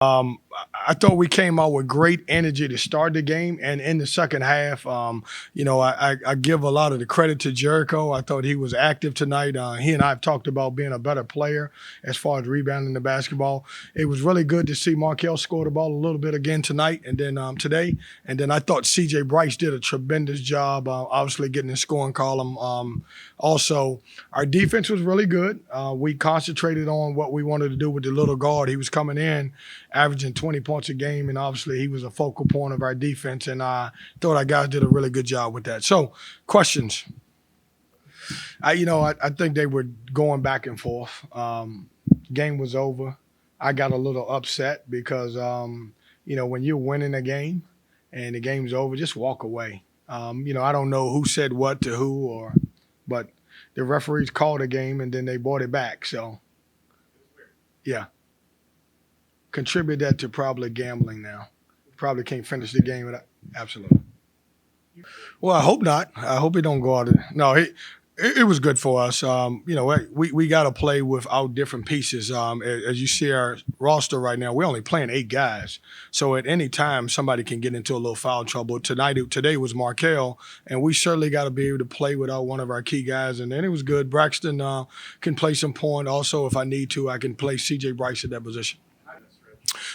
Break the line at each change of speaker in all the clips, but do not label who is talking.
I thought we came out with great energy to start the game, and in the second half, I give a lot of the credit to Jericho. I thought he was active tonight. He and I have talked about being a better player as far as rebounding the basketball. It was really good to see Markel score the ball a little bit again tonight, and then today, and then I thought C.J. Bryce did a tremendous job, obviously getting the scoring column. Also, our defense was really good. We concentrated on what we wanted to do with the little guard. He was coming in, averaging 20 points a game, and obviously he was a focal point of our defense, and I thought our guys did a really good job with that. So, questions. I think they were going back and forth. Game was over. I got a little upset because, when you're winning a game and the game's over, just walk away. I don't know who said what to who, but the referees called a game and then they brought it back. So, yeah. Contribute that to probably gambling now. Probably can't finish the game without. Absolutely. Well, I hope not. I hope he don't go out. No, it was good for us. We got to play without different pieces. As you see our roster right now, we're only playing 8 guys. So at any time, somebody can get into a little foul trouble. Today was Markel, and we certainly got to be able to play without one of our key guys. And then it was good. Braxton can play some point. Also, if I need to, I can play C.J. Bryce at that position.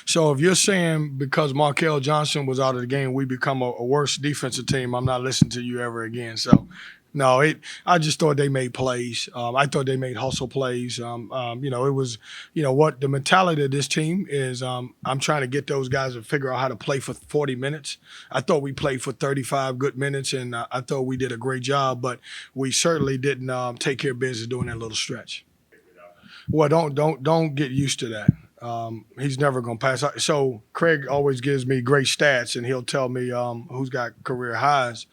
So if you're saying because Markel Johnson was out of the game, we become a worse defensive team, I'm not listening to you ever again. So, no, I just thought they made plays. I thought they made hustle plays. It was, what the mentality of this team is. I'm trying to get those guys to figure out how to play for 40 minutes. I thought we played for 35 good minutes, and I thought we did a great job, but we certainly didn't take care of business during that little stretch. Well, don't get used to that. He's never going to pass. So Craig always gives me great stats, and he'll tell me who's got career highs.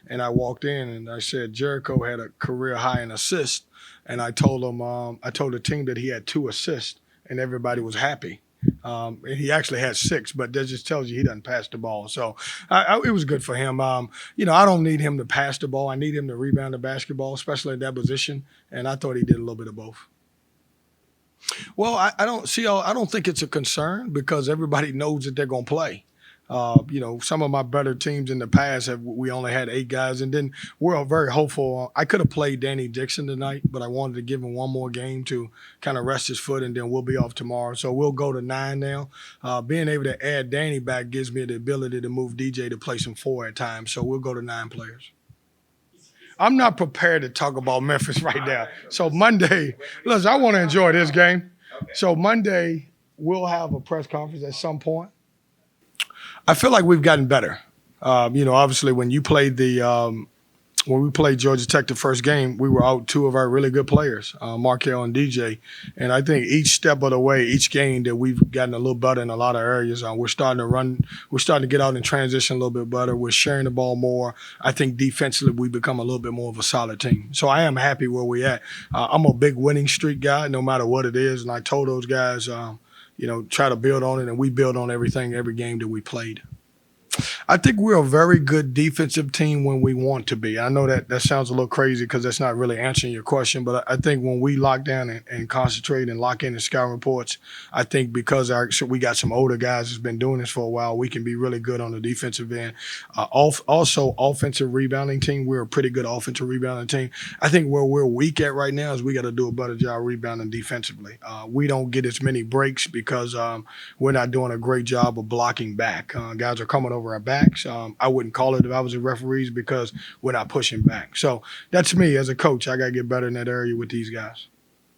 And I walked in and I said Jericho had a career high in assists, and I told him I told the team that he had 2 assists, and everybody was happy. And he actually had 6, but that just tells you he doesn't pass the ball. So it was good for him. I don't need him to pass the ball. I need him to rebound the basketball, especially at that position. And I thought he did a little bit of both. Well, I don't think it's a concern because everybody knows that they're going to play. Some of my better teams in the past we only had 8 guys, and then we're very hopeful. I could have played Danny Dixon tonight, but I wanted to give him one more game to kind of rest his foot, and then we'll be off tomorrow. So we'll go to 9 now. Being able to add Danny back gives me the ability to move DJ to play some 4 at times. So we'll go to 9 players. I'm not prepared to talk about Memphis right now. So Monday, listen, I want to enjoy this game. So Monday, we'll have a press conference at some point. I feel like we've gotten better. Obviously when when we played Georgia Tech the first game, we were out 2 of our really good players, Markel and DJ. And I think each step of the way, each game that we've gotten a little better in a lot of areas. We're starting to run. We're starting to get out and transition a little bit better. We're sharing the ball more. I think defensively we become a little bit more of a solid team. So I am happy where we're at. I'm a big winning streak guy, no matter what it is. And I told those guys, try to build on it. And we build on everything, every game that we played. I think we're a very good defensive team when we want to be. I know that sounds a little crazy because that's not really answering your question, but I think when we lock down and concentrate and lock in the scouting reports, I think because we got some older guys that's been doing this for a while, we can be really good on the defensive end. Also, offensive rebounding team, we're a pretty good offensive rebounding team. I think where we're weak at right now is we got to do a better job rebounding defensively. We don't get as many breaks because we're not doing a great job of blocking back. Guys are coming over our backs. I wouldn't call it if I was a referee because we're not pushing back. So that's me as a coach. I got to get better in that area with these guys.